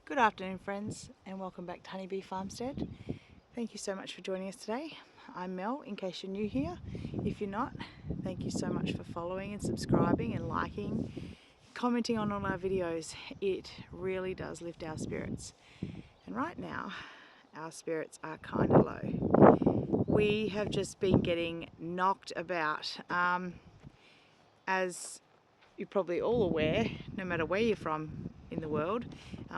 Good afternoon, friends, and welcome back to Honeybee Farmstead. Thank you so much for joining us today. I'm Mel, in case you're new here. If you're not, thank you so much for following and subscribing and liking, commenting on all our videos. It really does lift our spirits. And right now, our spirits are kind of low. We have just been getting knocked about. As you're probably all aware, no matter where you're from in the world,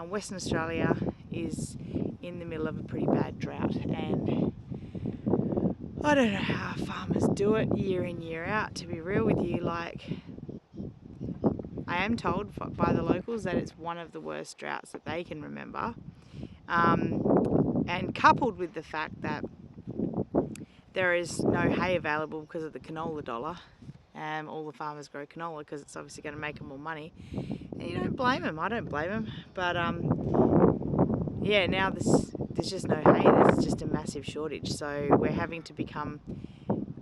Western Australia is in the middle of a pretty bad drought, and I don't know how farmers do it year in, year out, to be real with you. Like, I am told by the locals that it's one of the worst droughts that they can remember, and coupled with the fact that there is no hay available because of the canola dollar. All the farmers grow canola because it's obviously going to make them more money, and you don't blame them. I don't blame them, but yeah, now there's just no hay. There's just a massive shortage, so we're having to become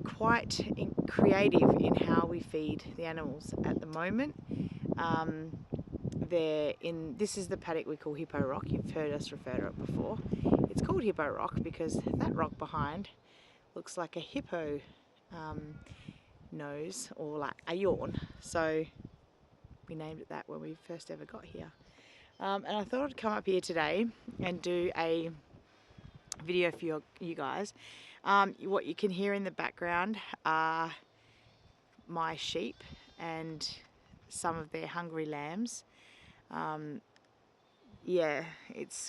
quite creative in how we feed the animals at the moment. This is the paddock we call Hippo Rock. You've heard us refer to it before. It's called Hippo Rock because that rock behind looks like a hippo nose, or like a yawn, so we named it that when we first ever got here. And I thought I'd come up here today and do a video for you guys. What you can hear in the background are my sheep and some of their hungry lambs. Yeah,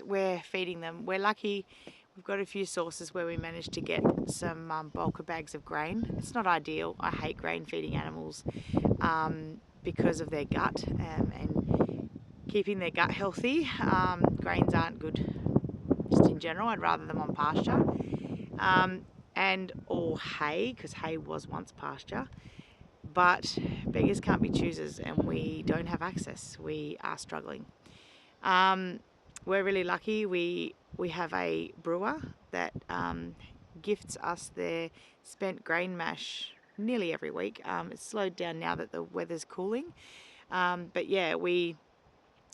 we're feeding them. We're lucky. We've got a few sources where we managed to get some bulker bags of grain. It's not ideal. I hate grain feeding animals because of their gut and keeping their gut healthy. Grains aren't good just in general. I'd rather them on pasture or hay, because hay was once pasture. But beggars can't be choosers, and we don't have access. We are struggling. We're really lucky. We have a brewer that gifts us their spent grain mash nearly every week. It's slowed down now that the weather's cooling, but yeah, we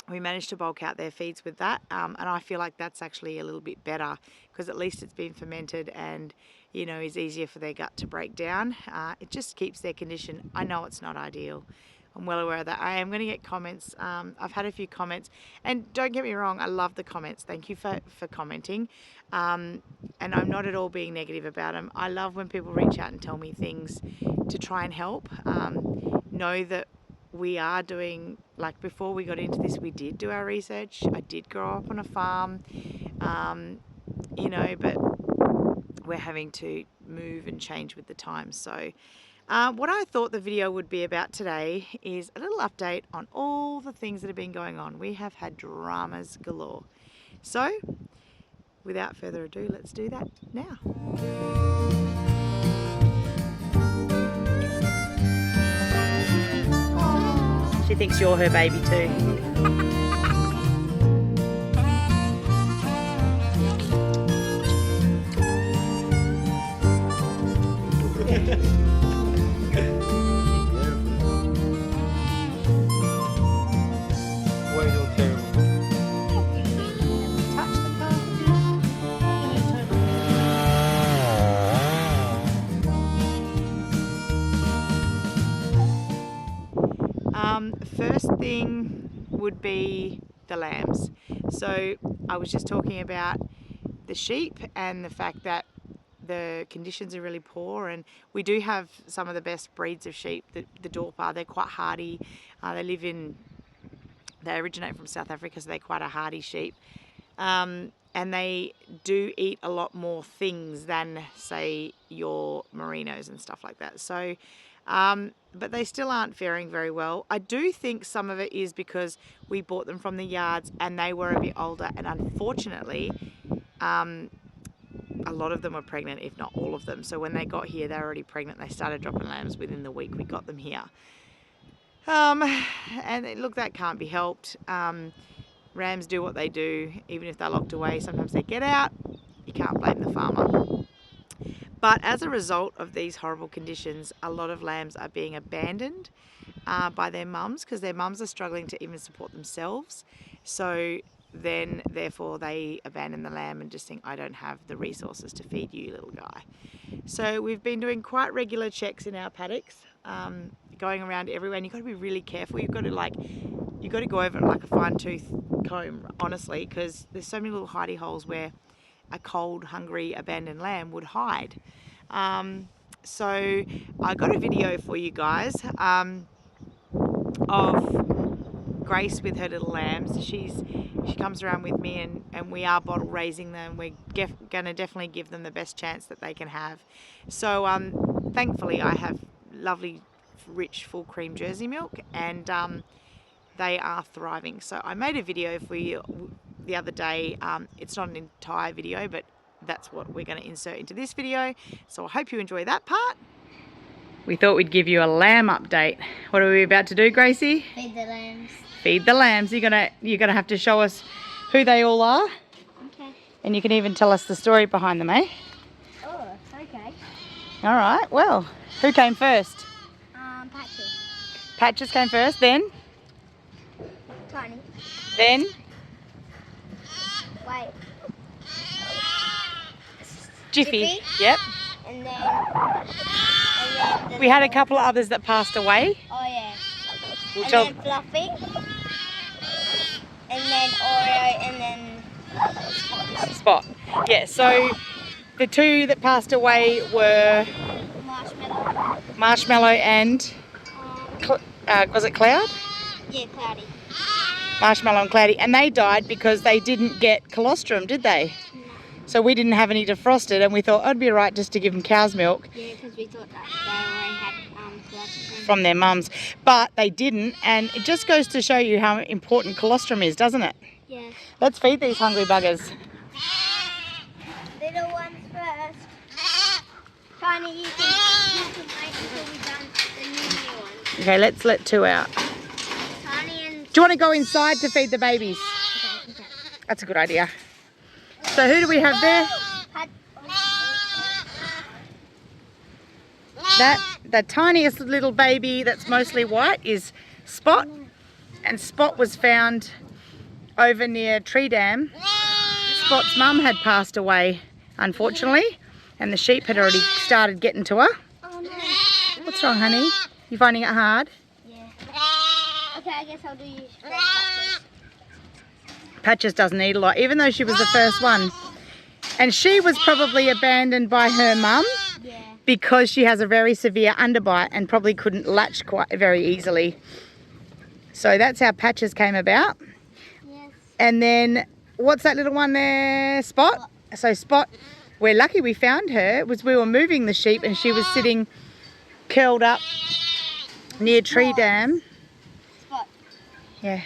managed to bulk out their feeds with that, and I feel like that's actually a little bit better because at least it's been fermented and is easier for their gut to break down. It just keeps their condition. I know it's not ideal. I'm well aware of that. I am going to get comments. I've had a few comments, and don't get me wrong, I love the comments. Thank you for commenting. And I'm not at all being negative about them. I love when people reach out and tell me things to try and help. Know that we are doing, like before we got into this, we did do our research. I did grow up on a farm, but we're having to move and change with the times. So what I thought the video would be about today is a little update on all the things that have been going on. We have had dramas galore. So, without further ado, let's do that now. She thinks you're her baby too. First thing would be the lambs. So I was just talking about the sheep and the fact that the conditions are really poor, and we do have some of the best breeds of sheep, the Dorper. They're quite hardy. They originate from South Africa, so they're quite a hardy sheep. And they do eat a lot more things than, say, your merinos and stuff like that. So but they still aren't faring very well. I do think some of it is because we bought them from the yards and they were a bit older, and unfortunately a lot of them were pregnant, if not all of them. So when they got here, they were already pregnant. They started dropping lambs within the week we got them here. And look, that can't be helped. Rams do what they do, even if they're locked away. Sometimes they get out. You can't blame the farmer. But as a result of these horrible conditions, a lot of lambs are being abandoned by their mums because their mums are struggling to even support themselves. So then therefore they abandon the lamb and just think, I don't have the resources to feed you, little guy. So we've been doing quite regular checks in our paddocks, going around everywhere, and you've got to be really careful. You've got to go over it like a fine-tooth comb, honestly, because there's so many little hidey holes where a cold, hungry, abandoned lamb would hide. So I got a video for you guys of Grace with her little lambs. She comes around with me, and we are bottle raising them. We're going to definitely give them the best chance that they can have. So thankfully I have lovely rich full cream Jersey milk, and they are thriving. So I made a video for you the other day. It's not an entire video, but that's what we're going to insert into this video. So I hope you enjoy that part. We thought we'd give you a lamb update. What are we about to do, Gracie? Feed the lambs. Feed the lambs. You're gonna have to show us who they all are. Okay. And you can even tell us the story behind them, eh? Oh, okay. All right. Well, who came first? Patches. Patches came first. Then. Tiny. Then. Wait. Jiffy. Yep. And then We had a couple of others that passed away. Oh yeah. We'll And tell. then Fluffy. And then Oreo, and then Spot. Yeah. So the two that passed away were Marshmallow. Marshmallow and was it Cloud? Yeah, Cloudy. Marshmallow and Cloudy, and they died because they didn't get colostrum, did they? No. So we didn't have any defrosted, and we thought it'd be right just to give them cow's milk Yeah, because we thought that they already had colostrum. from their mums, but they didn't, and it just goes to show you how important colostrum is, doesn't it? Yeah. Let's feed these hungry buggers. Little ones first. Tiny, you can wait until we've done the new ones. Okay, let's let two out. Tiny and... Do you want to go inside to feed the babies? Okay. That's a good idea. So who do we have there? The tiniest little baby that's mostly white is Spot, and Spot was found over near Tree Dam. Spot's mum had passed away, unfortunately, and the sheep had already started getting to her. Oh no. What's wrong, honey? You finding it hard? Yeah. Okay, I guess I'll do you Patches. Patches doesn't eat a lot, even though she was the first one. And she was probably abandoned by her mum. Yeah. Because she has a very severe underbite and probably couldn't latch quite very easily. So that's how Patches came about. Yes. And then, what's that little one there? Spot. So Spot, we're lucky we found her. We were moving the sheep and she was sitting curled up near Tree Dam. Spot. Yeah.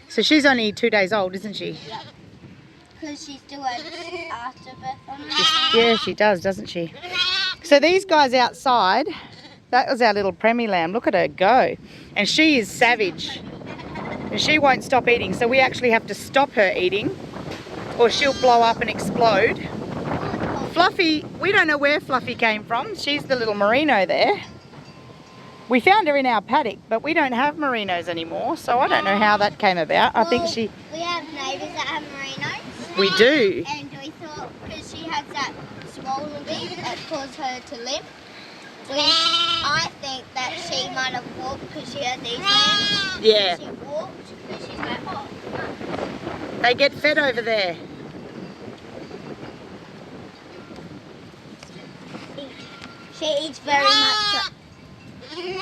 So she's only 2 days old, isn't she? Yeah. Because she still has afterbirth on her. Yeah, she does, doesn't she? So these guys outside, that was our little Premi lamb. Look at her go. And she is savage. And she won't stop eating. So we actually have to stop her eating or she'll blow up and explode. Fluffy, we don't know where Fluffy came from. She's the little merino there. We found her in our paddock, but we don't have merinos anymore. So I don't know how that came about. I think she... We have neighbours that have merinos. We do. And we thought, because she has that swollen bit that caused her to limp, I think that she might have walked because she had these lambs. Yeah. She walked because she's like, oh. They get fed over there. She eats very much.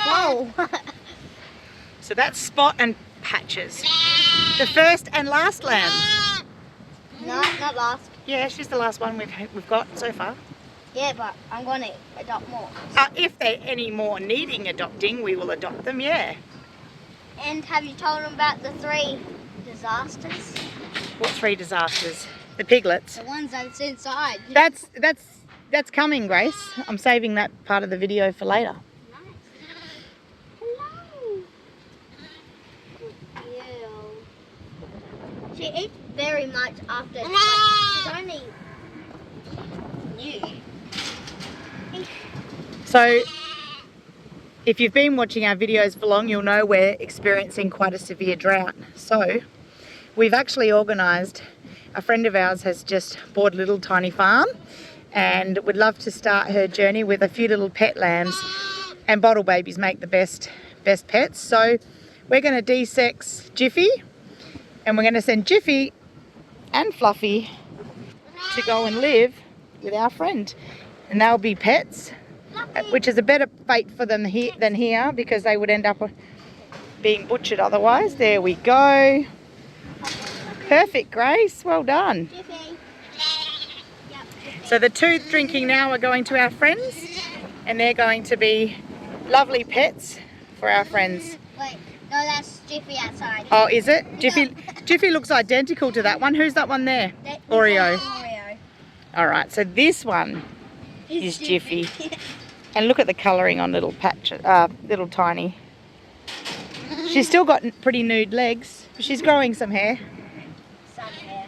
Whoa. So that's Spot and Patches. The first and last lamb. No, not last. Yeah, she's the last one we've got so far. Yeah, but I'm going to adopt more. If they're any more needing adopting, we will adopt them, yeah. And have you told them about the 3 disasters? What 3 disasters? The piglets. The ones that's inside. That's coming, Grace. I'm saving that part of the video for later. Nice. Hello. Good girl. She eats very much after. She's only new. So, if you've been watching our videos for long, you'll know we're experiencing quite a severe drought. So, we've actually organised, a friend of ours has just bought a little tiny farm and would love to start her journey with a few little pet lambs, and bottle babies make the best pets. So we're going to de-sex Jiffy, and we're going to send Jiffy and Fluffy to go and live with our friend, and they'll be pets, which is a better fate for them than here, because they would end up being butchered otherwise. There we go. Perfect, Grace. Well done. So the two drinking now are going to our friends, and they're going to be lovely pets for our friends. Wait, no, that's Jiffy outside. Oh, is it? Jiffy looks identical to that one. Who's that one there? Oreo. All right, so this one is Jiffy. And look at the colouring on little little tiny. She's still got pretty nude legs, but she's growing some hair. Some hair.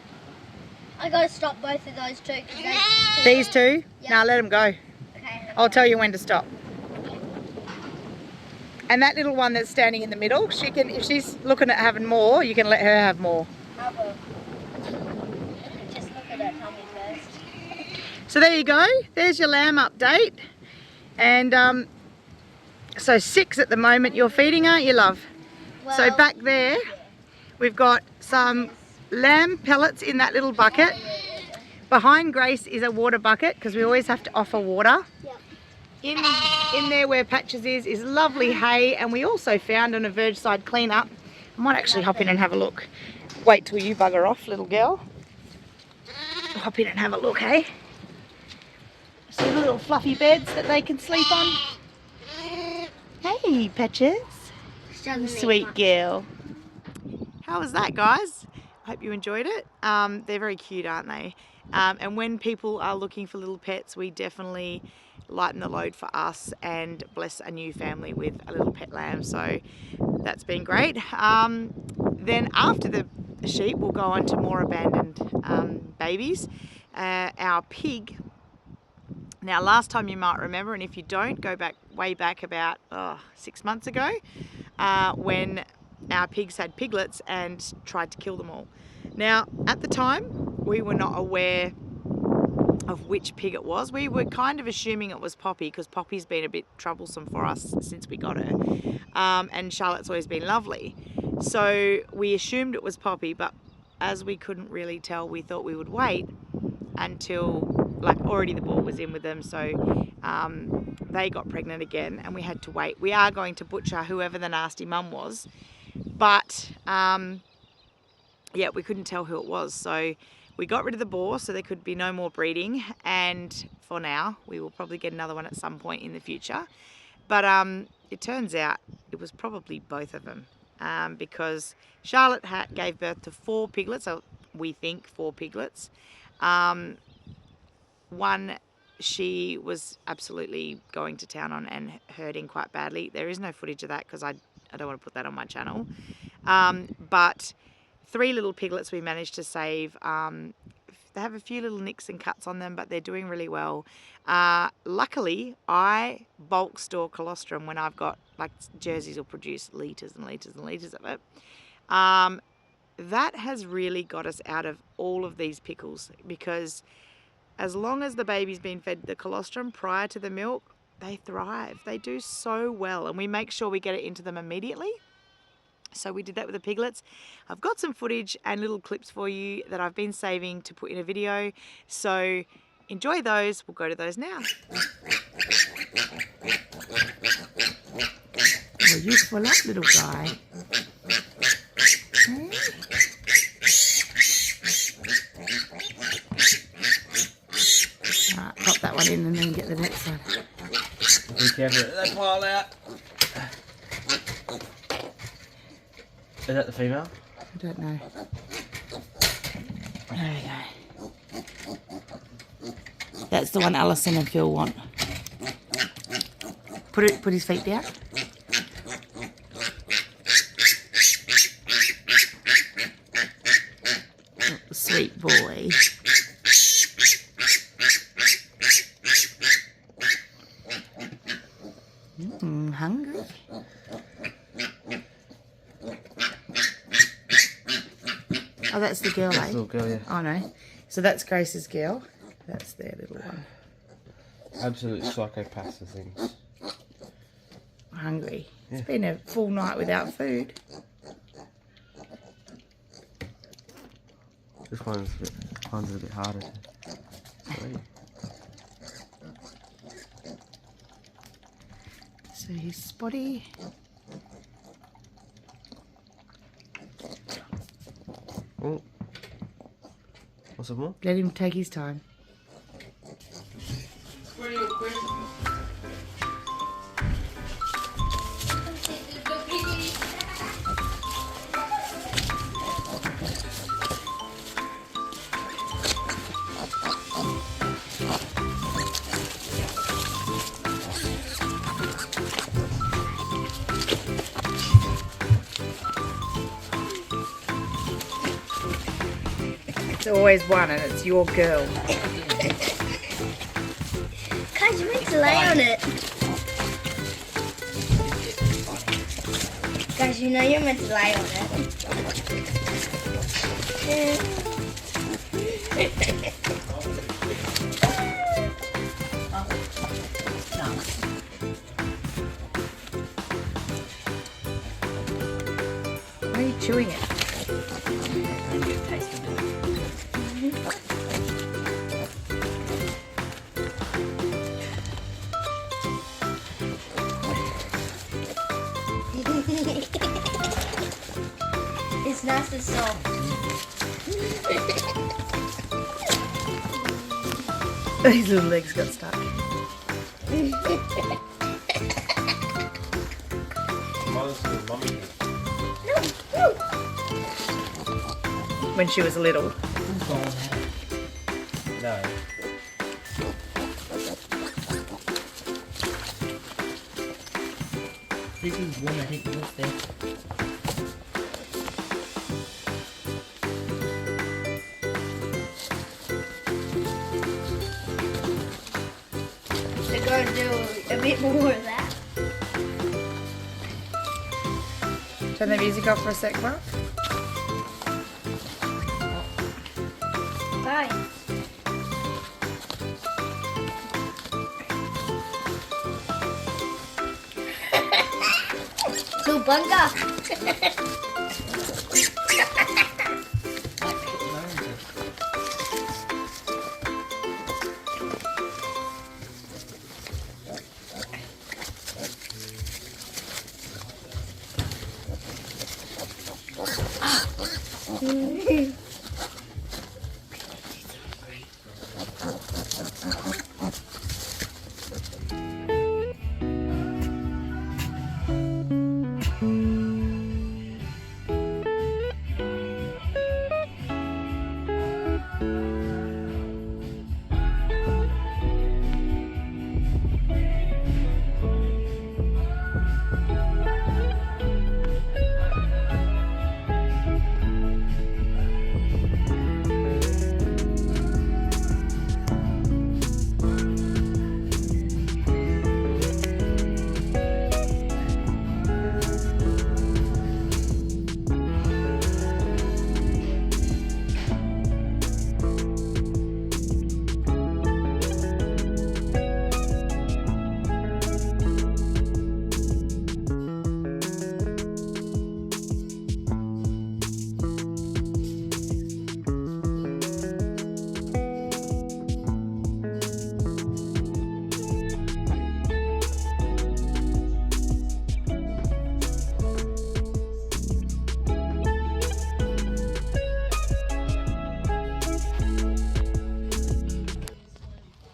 I gotta stop both of those two. These two? Yep. Now let them go. Okay. I'll tell you when to stop. And that little one that's standing in the middle, she can, if she's looking at having more, you can let her have more. I will. Just look at her tummy first. So there you go. There's your lamb update. And so 6 at the moment you're feeding, aren't you, love? Well, so back there, we've got some lamb pellets in that little bucket. Behind Grace is a water bucket, because we always have to offer water. Yep. In there where Patches is lovely hay, and we also found on a verge side cleanup. I might actually hop in and have a look. Wait till you bugger off, little girl. Hop in and have a look, hey? See the little fluffy beds that they can sleep on? Hey, Patches. Sweet girl. How was that, guys? I hope you enjoyed it. They're very cute, aren't they? And when people are looking for little pets, we definitely lighten the load for us and bless a new family with a little pet lamb. So that's been great. Then after the sheep, we'll go on to more abandoned babies. Our pig. Now, last time you might remember, and if you don't, go back way back about 6 months ago, when our pigs had piglets and tried to kill them all. Now, at the time, we were not aware of which pig it was. We were kind of assuming it was Poppy, because Poppy's been a bit troublesome for us since we got her. And Charlotte's always been lovely. So we assumed it was Poppy, but as we couldn't really tell, we thought we would wait until, like, already the ball was in with them. So they got pregnant again, and we had to wait. We are going to butcher whoever the nasty mum was, but yeah, we couldn't tell who it was. So we got rid of the boar, so there could be no more breeding, and for now we will probably get another one at some point in the future. But it turns out it was probably both of them, because Charlotte gave birth to 4 piglets, so we think 4 piglets. One she was absolutely going to town on and hurting quite badly. There is no footage of that because I don't want to put that on my channel. But 3 little piglets we managed to save. They have a few little nicks and cuts on them, but they're doing really well. Luckily, I bulk store colostrum when I've got, like, Jerseys will produce litres and litres and litres of it. That has really got us out of all of these pickles, because as long as the baby's been fed the colostrum prior to the milk, they thrive. They do so well, and we make sure we get it into them immediately. So we did that with the piglets. I've got some footage and little clips for you that I've been saving to put in a video. So enjoy those. We'll go to those now. Well, you full up, little guy. Hmm? Right, pop that one in and then get the next one. Be careful, let that pile out. Is that the female? I don't know. There we go. That's the one Alison and Phil want. Put his feet down. Oh, sweet boy. Hungry? Oh, that's the girl, That's eh? the little girl, yeah. Oh, no. So that's Grace's girl. That's their little one. Absolute psychopaths of things. Hungry. Yeah. It's been a full night without food. This one's a bit harder to eat. So he's Spotty. Oh. What's some more? Let him take his time. It's always one and it's your girl. Guys, you meant to lay on it. Guys, you know you're meant to lay on it. Why are you chewing it? It's nice and soft. His little legs got stuck. When she was little. No. This is one I think was there. They're going to do a bit more of that. Turn the music off for a sec, Mark. Bye. Bunga.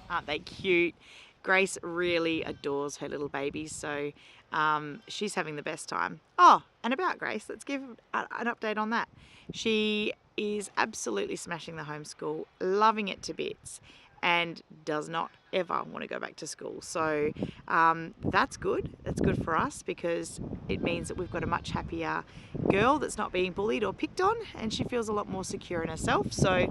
Aren't they cute? Grace really adores her little babies, so she's having the best time. Oh, and about Grace, let's give an update on that. She is absolutely smashing the homeschool, loving it to bits, and does not ever want to go back to school. So that's good. That's good for us because it means that we've got a much happier girl that's not being bullied or picked on, and she feels a lot more secure in herself. So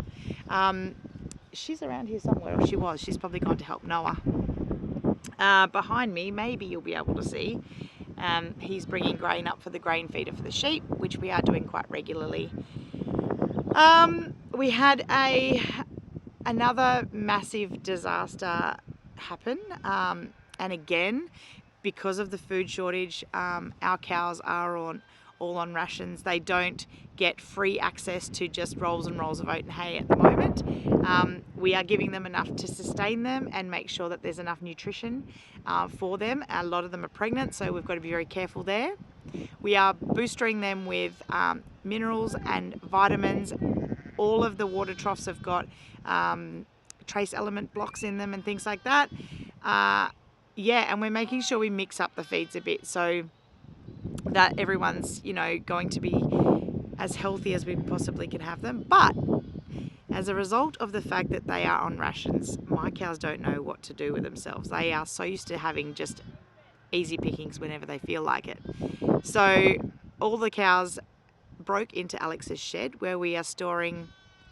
she's around here somewhere, or she was. She's probably gone to help Noah. Behind me, maybe you'll be able to see, he's bringing grain up for the grain feeder for the sheep, which we are doing quite regularly. We had another massive disaster happen, and again, because of the food shortage, our cows are all on rations. They don't get free access to just rolls and rolls of oat and hay at the moment. We are giving them enough to sustain them and make sure that there's enough nutrition for them. A lot of them are pregnant, so we've got to be very careful there. We are boostering them with minerals and vitamins. All of the water troughs have got trace element blocks in them and things like that. Yeah, and we're making sure we mix up the feeds a bit so that everyone's, you know, going to be as healthy as we possibly can have them. But as a result of the fact that they are on rations, my cows don't know what to do with themselves. They are so used to having just easy pickings whenever they feel like it. So all the cows broke into Alex's shed where we are storing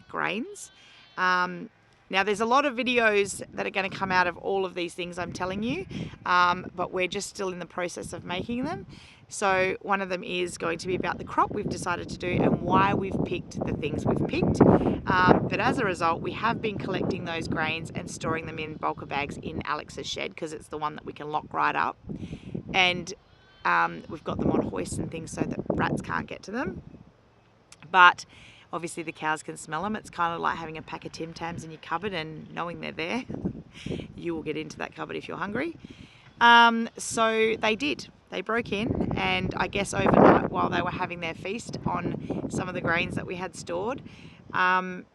grains. Now there's a lot of videos that are going to come out of all of these things I'm telling you, but we're just still in the process of making them. So one of them is going to be about the crop we've decided to do and why we've picked the things we've picked. But as a result, we have been collecting those grains and storing them in bulker bags in Alex's shed because it's the one that we can lock right up. And we've got them on hoists and things so that rats can't get to them. But obviously the cows can smell them. It's kind of like having a pack of Tim Tams in your cupboard and knowing they're there. You will get into that cupboard if you're hungry. So they did. They broke in, and I guess overnight while they were having their feast on some of the grains that we had stored, one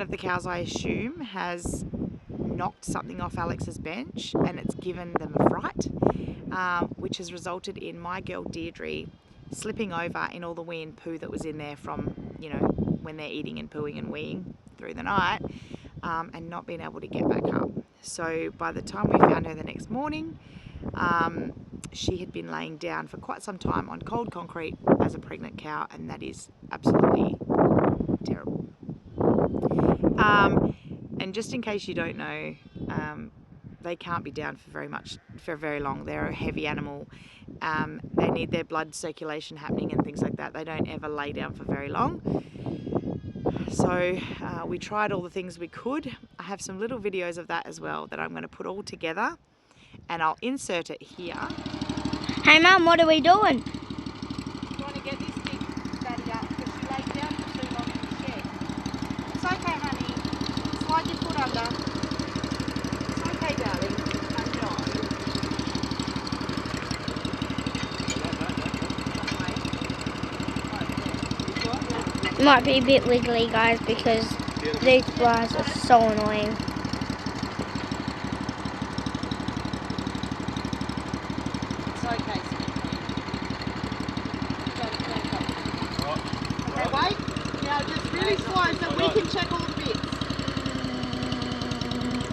of the cows, I assume, has knocked something off Alex's bench and it's given them a fright, which has resulted in my girl Deirdre slipping over in all the wee and poo that was in there from, you know, when they're eating and pooing and weeing through the night, and not being able to get back up. So by the time we found her the next morning, she had been laying down for quite some time on cold concrete as a pregnant cow, and that is absolutely terrible. And just in case you don't know, they can't be down for very long. They're a heavy animal. They need their blood circulation happening and things like that. They don't ever lay down for very long. So we tried all the things we could. I have some little videos of that as well that I'm going to put all together, and I'll insert it here. Hey Mum, what are we doing? You want to get this big fatty up because she laid down for too long in the shed. It's okay, honey. Slide your foot under. It's okay, darling. It might be a bit wiggly, guys, because these flies are so annoying. It's okay, okay, wait. Now just really slow so we can check all the bits.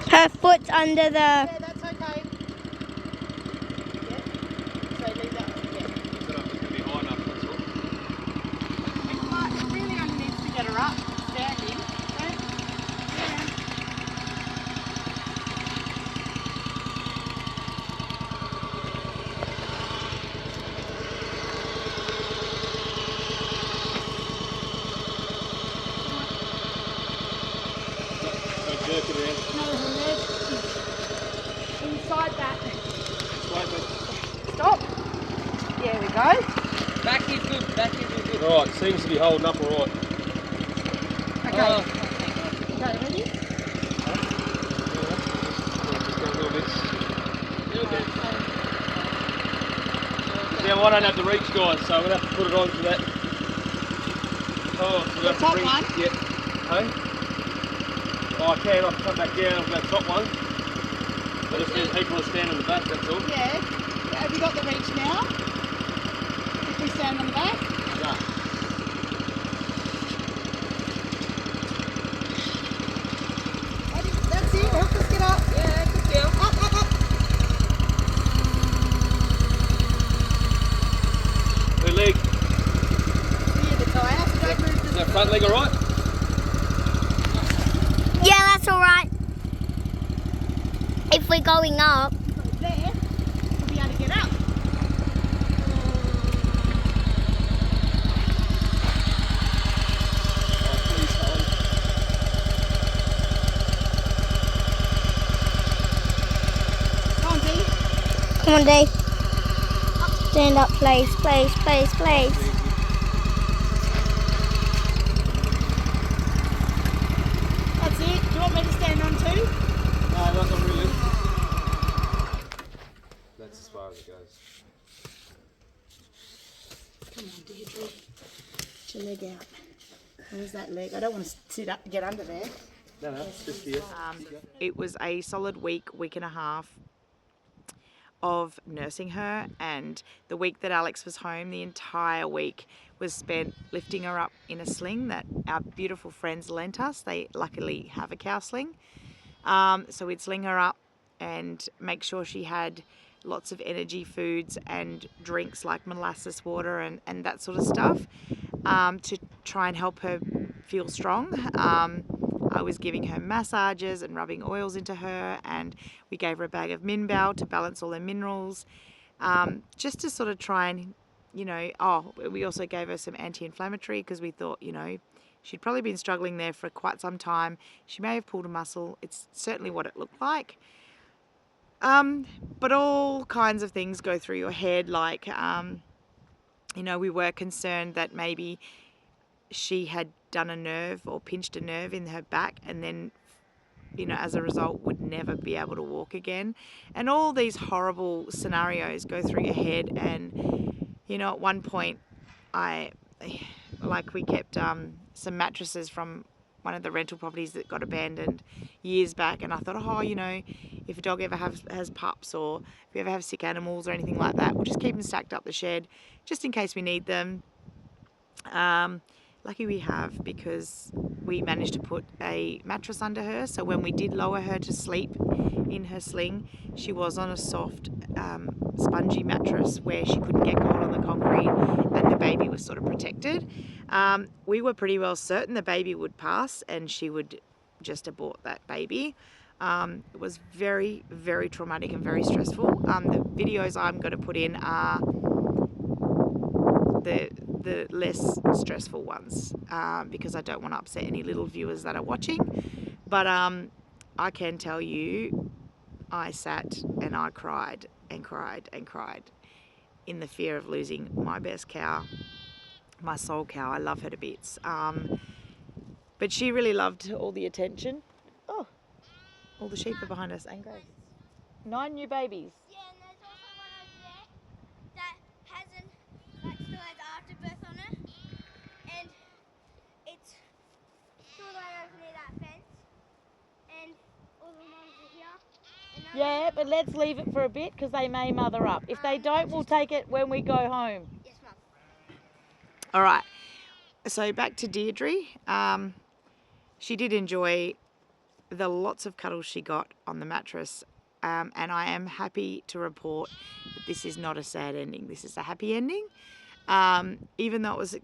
Her foot's under the... Yeah, that's okay. Yeah. So leave that. Yeah. It really only needs to get her up, standing. Okay? Yeah. Jerk it around. No, her leg is inside that. Stop. There we go. Back is good, back is good. Right, seems to be holding up all right. Okay. Oh. Okay, ready? Just got a little bit. Okay. Yeah, well, I don't have the reach, guys, so I'm going to have to put it on for that. Oh, so The top one? Yeah. Hey? Oh, I can. I'll come back down for that top one. But if there's people that stand on the back, that's all. Yeah. Have you got the reach now? If we stand on the back? Yeah. That's it. Help us get up. Yeah, good deal. Up. Her leg. Here, the tyre. Don't move Is that front leg alright? Yeah, that's alright. If we're going up. there. We'll be able to get up. Come on, Dee. Stand up, please, please, please, please. That's it. Do you want me to stand on too? No, not really. That's as far as it goes. Come on, Deirdre. Get your leg out. Where's that leg? I don't want to sit up, get under there. No, it's just here. It was a solid week and a half of nursing her, and the week that Alex was home, the entire week was spent lifting her up in a sling that our beautiful friends lent us. They luckily have a cow sling. So we'd sling her up and make sure she had lots of energy foods and drinks like molasses water and that sort of stuff to try and help her feel strong. I was giving her massages and rubbing oils into her, and we gave her a bag of Minbao to balance all her minerals, just to sort of try and, you know, we also gave her some anti-inflammatory because we thought, you know, she'd probably been struggling there for quite some time. She may have pulled a muscle. It's certainly what it looked like. But all kinds of things go through your head, like, you know, we were concerned that maybe she had done a nerve or pinched a nerve in her back and then, you know, as a result would never be able to walk again. And all these horrible scenarios go through your head. And, you know, at one point we kept some mattresses from one of the rental properties that got abandoned years back, and I thought, oh, you know, if a dog ever has pups or if we ever have sick animals or anything like that, we'll just keep them stacked up the shed just in case we need them. Lucky we have, because we managed to put a mattress under her, so when we did lower her to sleep in her sling, she was on a soft spongy mattress where she couldn't get cold on the concrete, and the baby was sort of protected. We were pretty well certain the baby would pass and she would just abort that baby. It was very, very traumatic and very stressful. The videos I'm going to put in are the less stressful ones, because I don't want to upset any little viewers that are watching. But I can tell you, I sat and I cried and cried and cried in the fear of losing my best cow, my soul cow. I love her to bits. But she really loved all the attention. Oh, all the sheep are behind us. And Grace. 9 new babies. Yeah, and there's also one over there that still has afterbirth on it, and it's still right over near that fence, and all the mums are here. Yeah, but let's leave it for a bit because they may mother up. If they don't, we'll take it when we go home. Yes, Mum. All right. So back to Deirdre. She did enjoy the lots of cuddles she got on the mattress. And I am happy to report that this is not a sad ending. This is a happy ending. Even though it was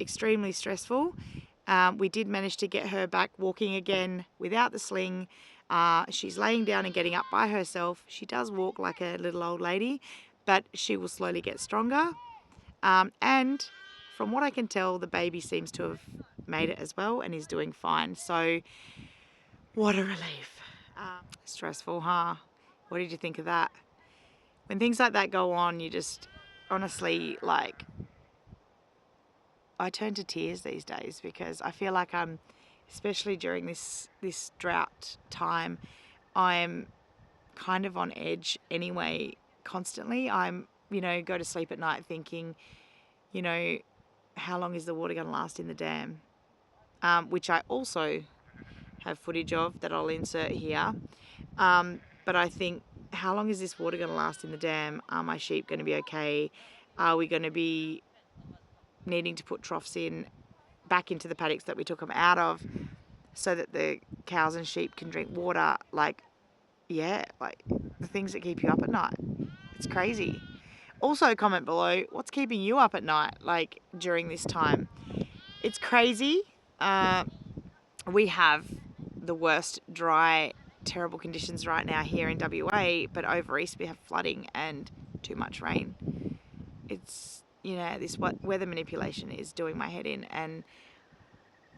extremely stressful, we did manage to get her back walking again without the sling. She's laying down and getting up by herself. She does walk like a little old lady, but she will slowly get stronger. And from what I can tell, the baby seems to have made it as well and is doing fine. So what a relief. Stressful, huh? What did you think of that? When things like that go on, you just honestly, like, I turn to tears these days because I feel like I'm, especially during this drought time, I'm kind of on edge anyway, constantly. I'm, you know, go to sleep at night thinking, you know, how long is the water going to last in the dam? Which I also have footage of that I'll insert here. But I think, how long is this water going to last in the dam? Are my sheep going to be okay? Are we going to be needing to put troughs back into the paddocks that we took them out of so that the cows and sheep can drink water? Like, yeah, like the things that keep you up at night. It's crazy. Also comment below, what's keeping you up at night, like during this time? It's crazy. We have the worst dry, terrible conditions right now here in WA, but over east we have flooding and too much rain. It's, you know, this weather manipulation is doing my head in, and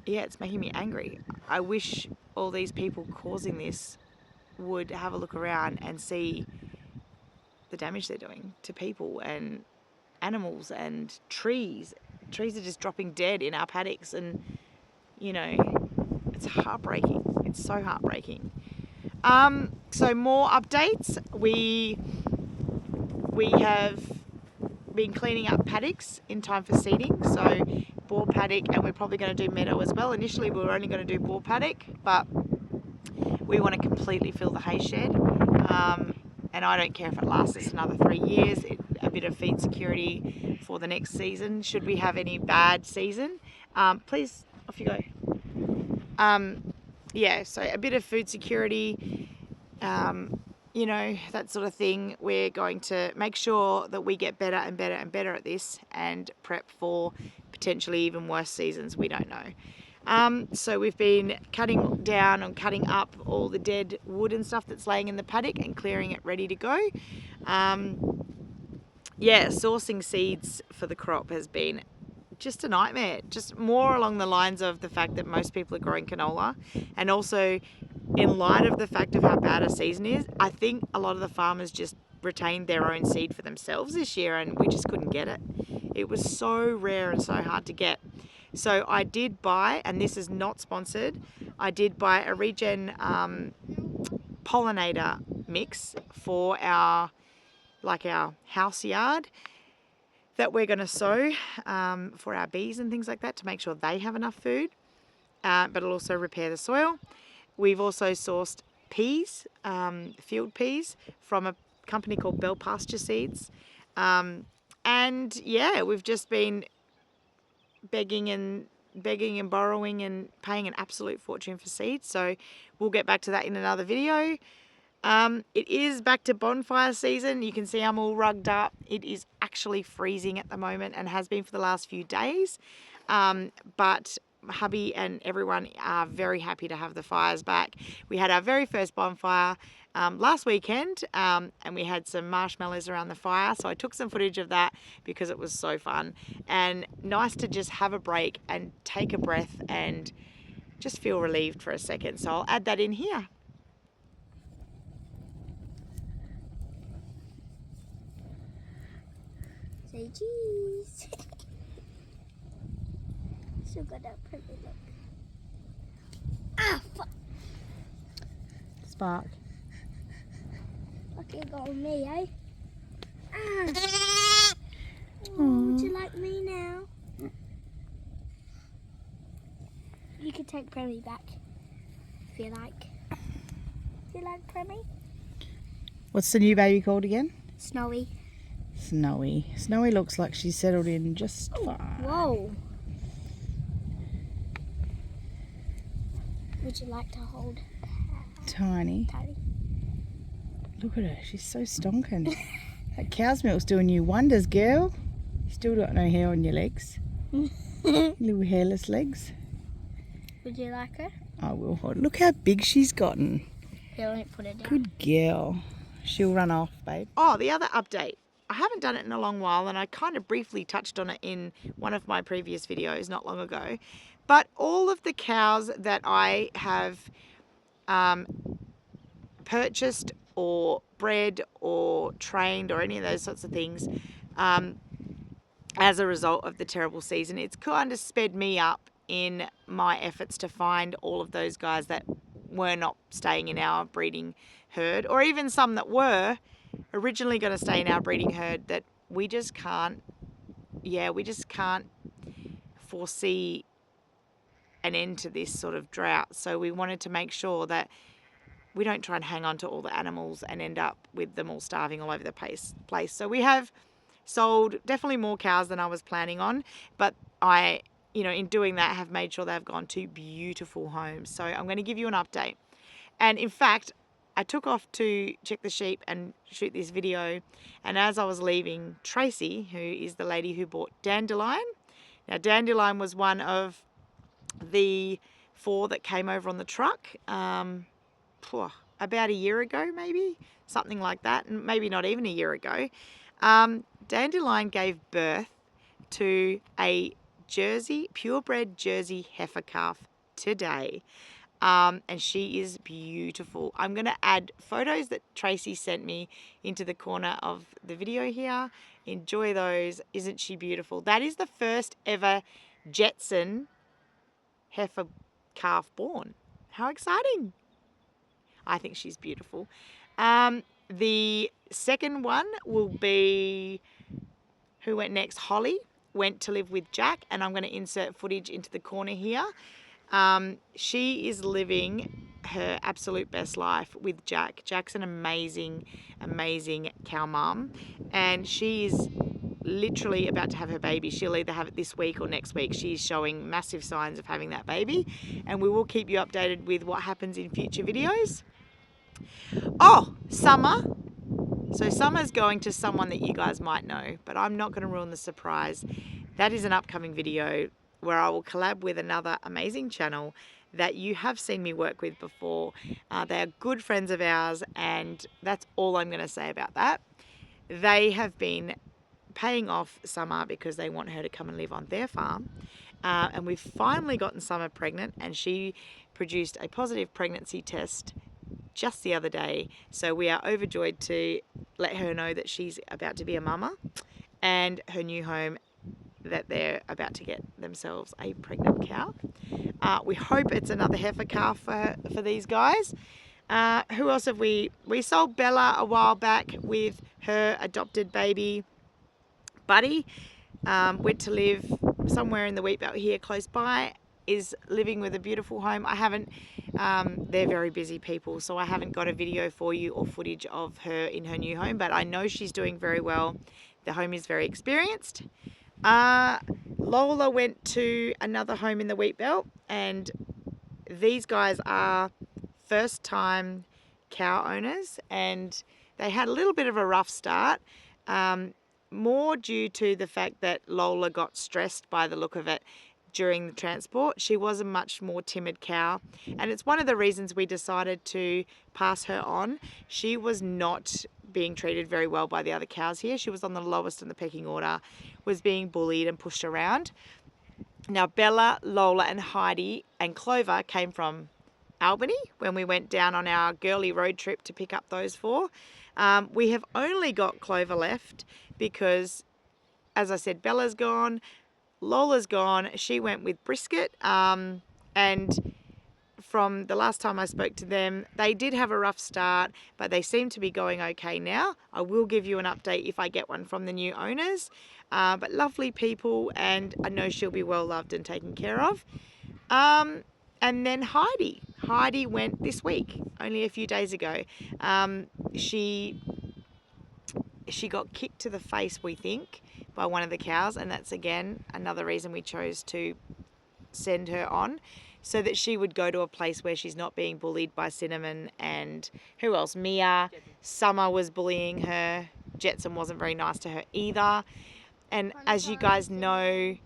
yeah, it's making me angry. I wish all these people causing this would have a look around and see the damage they're doing to people and animals and trees. Trees are just dropping dead in our paddocks, and you know, it's heartbreaking. It's so heartbreaking. So more updates. We have been cleaning up paddocks in time for seeding. So boar paddock, and we're probably going to do meadow as well. Initially we were only going to do boar paddock, but we want to completely fill the hay shed. And I don't care if it lasts us another 3 years. A bit of feed security for the next season, should we have any bad season. Please, off you go. Yeah, so a bit of food security, you know, that sort of thing. We're going to make sure that we get better and better and better at this and prep for potentially even worse seasons. We don't know. So we've been cutting down and cutting up all the dead wood and stuff that's laying in the paddock and clearing it ready to go. Yeah, sourcing seeds for the crop has been just a nightmare. Just more along the lines of the fact that most people are growing canola, and also in light of the fact of how bad a season is, I think a lot of the farmers just retained their own seed for themselves this year, and we just couldn't get it. It was so rare and so hard to get. So I did buy, and this is not sponsored, I did buy a regen pollinator mix for our house yard that we're going to sow for our bees and things like that, to make sure they have enough food, but it'll also repair the soil. We've also sourced peas, field peas, from a company called Bell Pasture Seeds. And yeah, we've just been begging and borrowing and paying an absolute fortune for seeds. So we'll get back to that in another video. It is back to bonfire season. You can see I'm all rugged up. It is actually freezing at the moment and has been for the last few days. But hubby and everyone are very happy to have the fires back. We had our very first bonfire last weekend, and we had some marshmallows around the fire. So I took some footage of that because it was so fun and nice to just have a break and take a breath and just feel relieved for a second. So I'll add that in here. Say cheese. Still got that pretty look. Ah, fuck. Spark. Fucking go on me, eh? Ah. Oh, would you like me now? You can take Premi back if you like. Do you like Premi? What's the new baby called again? Snowy. Snowy. Snowy looks like she's settled in just fine. Whoa. Would you like to hold Tiny. Tiny? Look at her. She's so stonking. That cow's milk's doing you wonders, girl. You still got no hair on your legs. Little hairless legs. Would you like her? I will. Look how big she's gotten. Yeah, I won't put it down. Good girl. She'll run off, babe. Oh, the other update. I haven't done it in a long while, and I kind of briefly touched on it in one of my previous videos not long ago. But all of the cows that I have purchased or bred or trained or any of those sorts of things as a result of the terrible season, it's kind of sped me up in my efforts to find all of those guys that were not staying in our breeding herd, or even some that were originally going to stay in our breeding herd that we just can't foresee an end to this sort of drought. So we wanted to make sure that we don't try and hang on to all the animals and end up with them all starving all over the place. So we have sold definitely more cows than I was planning on, but I, in doing that, have made sure they've gone to beautiful homes. So I'm going to give you an update. And in fact, I took off to check the sheep and shoot this video, and as I was leaving, Tracy, who is the lady who bought Dandelion. Now, Dandelion was one of the 4 that came over on the truck about a year ago, maybe, something like that, and maybe not even a year ago. Dandelion gave birth to a purebred Jersey heifer calf today. and she is beautiful. I'm going to add photos that Tracy sent me into the corner of the video here. Enjoy those. Isn't she beautiful? That is the first ever Jetson heifer calf born. How exciting. I think she's beautiful. The second one will be, who went next? Holly went to live with Jack, and I'm going to insert footage into the corner here. She is living her absolute best life with Jack. Jack's an amazing, amazing cow mum, and she is literally about to have her baby. She'll either have it this week or next week. She's showing massive signs of having that baby, and we will keep you updated with what happens in future videos. Oh, Summer. So Summer's going to someone that you guys might know, but I'm not going to ruin the surprise. That is an upcoming video where I will collab with another amazing channel that you have seen me work with before. They are good friends of ours, and that's all I'm going to say about that. They have been paying off Summer because they want her to come and live on their farm. And we've finally gotten Summer pregnant, and she produced a positive pregnancy test just the other day. So we are overjoyed to let her know that she's about to be a mama, and her new home that they're about to get themselves a pregnant cow. We hope it's another heifer calf for these guys. Who else have we sold Bella a while back with her adopted baby Buddy. Went to live somewhere in the wheat belt here close by, is living with a beautiful home. I haven't, they're very busy people, so I haven't got a video for you or footage of her in her new home, but I know she's doing very well. The home is very experienced. Lola went to another home in the wheat belt, and these guys are first time cow owners, and they had a little bit of a rough start, more due to the fact that Lola got stressed by the look of it during the transport. She was a much more timid cow, and it's one of the reasons we decided to pass her on. She was not being treated very well by the other cows here. She was on the lowest in the pecking order, was being bullied and pushed around. Now Bella, Lola and Heidi and Clover came from Albany when we went down on our girly road trip to pick up those four. We have only got Clover left because, as I said, Bella's gone, Lola's gone. She went with Brisket, and from the last time I spoke to them, they did have a rough start, but they seem to be going okay now. I will give you an update if I get one from the new owners, but lovely people, and I know she'll be well loved and taken care of. And then Heidi went this week, only a few days ago. She got kicked to the face, we think, by one of the cows, and that's again another reason we chose to send her on, so that she would go to a place where she's not being bullied by Cinnamon and who else? Mia. Summer was bullying her. Jetson wasn't very nice to her either. And as you guys know,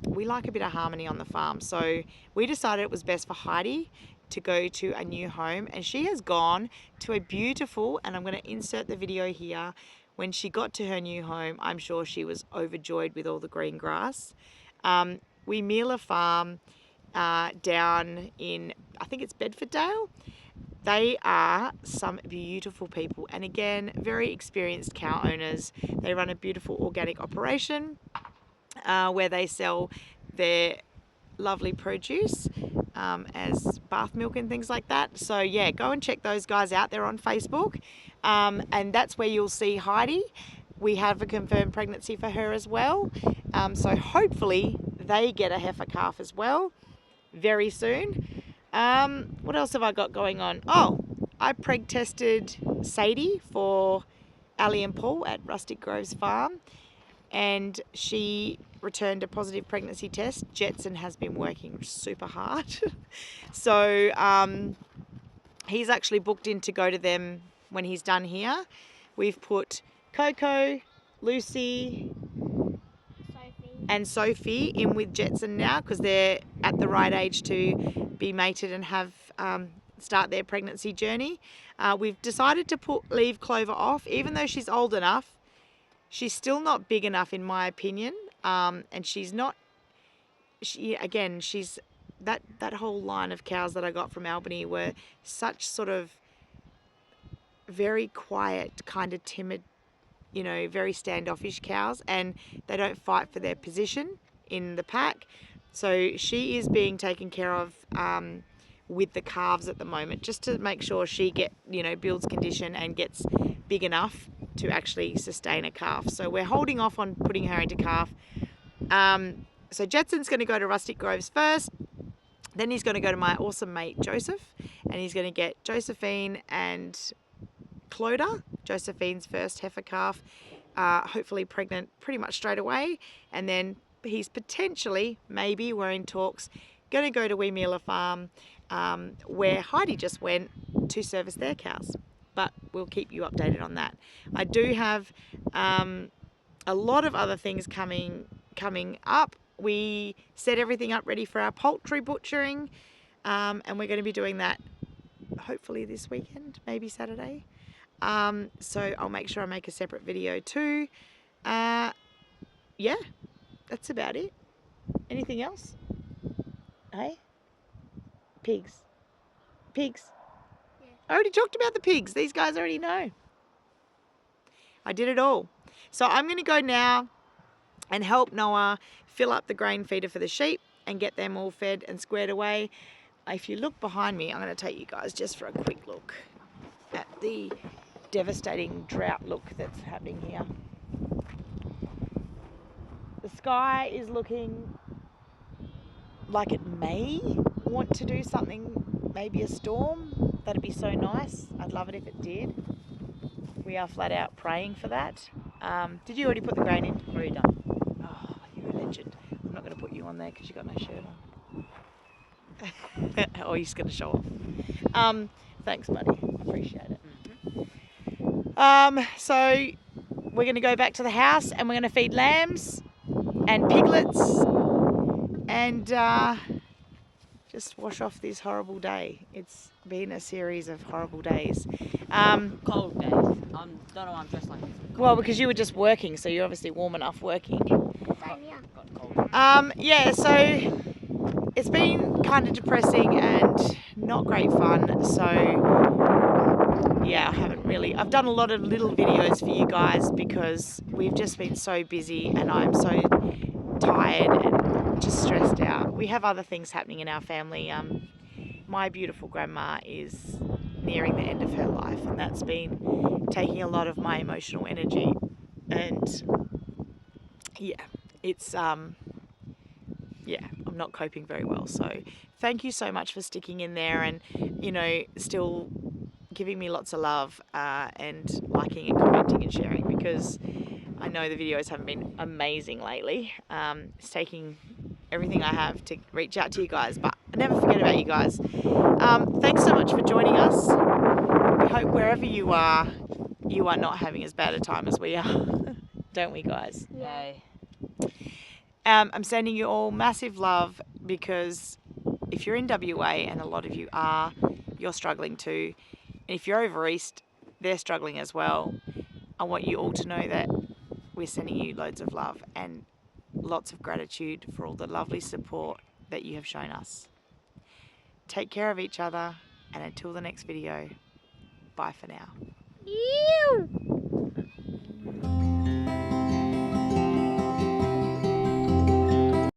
we like a bit of harmony on the farm, so we decided it was best for Heidi to go to a new home, and she has gone to a beautiful, and I'm going to insert the video here. When she got to her new home, I'm sure she was overjoyed with all the green grass. We meal a farm down in, I think it's Bedfordale. They are some beautiful people, and again, very experienced cow owners. They run a beautiful organic operation where they sell their lovely produce as bath milk and things like that. So yeah, go and check those guys out. They're on Facebook, and that's where you'll see Heidi. We have a confirmed pregnancy for her as well, so hopefully they get a heifer calf as well very soon. What else have I got going on? Oh, I preg tested Sadie for Ali and Paul at Rustic Groves Farm, and she returned a positive pregnancy test. Jetson has been working super hard. So he's actually booked in to go to them when he's done here. We've put Coco, Lucy and Sophie in with Jetson now because they're at the right age to be mated and have start their pregnancy journey. We've decided to leave Clover off, even though she's old enough. She's still not big enough in my opinion, and she's that whole line of cows that I got from Albany were such sort of very quiet, kind of timid, you know, very standoffish cows, and they don't fight for their position in the pack. So she is being taken care of with the calves at the moment, just to make sure she builds condition and gets big enough to actually sustain a calf. So we're holding off on putting her into calf. So Jetson's going to go to Rustic Groves first. Then he's going to go to my awesome mate Joseph, and he's going to get Josephine and Cloda, Josephine's first heifer calf, hopefully pregnant pretty much straight away. And then he's potentially, maybe, we're in talks, going to go to Weemealer Farm, where Heidi just went to service their cows. But we'll keep you updated on that. I do have a lot of other things coming up. We set everything up ready for our poultry butchering, and we're going to be doing that hopefully this weekend, maybe Saturday. So I'll make sure I make a separate video too. Yeah, that's about it. Anything else? Hey? Pigs. Pigs. Yeah. I already talked about the pigs. These guys already know. I did it all. So I'm going to go now and help Noah fill up the grain feeder for the sheep and get them all fed and squared away. If you look behind me, I'm going to take you guys just for a quick look at the devastating drought look that's happening here. The sky is looking like it may want to do something, maybe a storm. That'd be so nice. I'd love it if it did. We are flat out praying for that. Did you already put the grain in? Already done. Oh, you're a legend. I'm not going to put you on there because you've got no shirt on. Or you're just going to show off. Thanks, buddy. I appreciate it. So we're going to go back to the house and we're going to feed lambs and piglets and just wash off this horrible day. It's been a series of horrible days. Cold days. Don't know why I'm dressed like this. Well, because you were just working, so you're obviously warm enough working. Same here. Got cold. Yeah, so it's been kind of depressing and not great fun. So yeah, I've done a lot of little videos for you guys because we've just been so busy and I'm so tired and just stressed out. We have other things happening in our family. My beautiful grandma is nearing the end of her life, and that's been taking a lot of my emotional energy. And yeah, it's I'm not coping very well. So thank you so much for sticking in there and, you know, still giving me lots of love and liking and commenting and sharing, because I know the videos haven't been amazing lately. It's taking everything I have to reach out to you guys, but I never forget about you guys. Thanks so much for joining us. We hope wherever you are not having as bad a time as we are. Don't we, guys? Yeah. I'm sending you all massive love, because if you're in WA, and a lot of you are, you're struggling too. And if you're over east, they're struggling as well. I want you all to know that we're sending you loads of love and lots of gratitude for all the lovely support that you have shown us. Take care of each other, and until the next video, bye for now. Ew.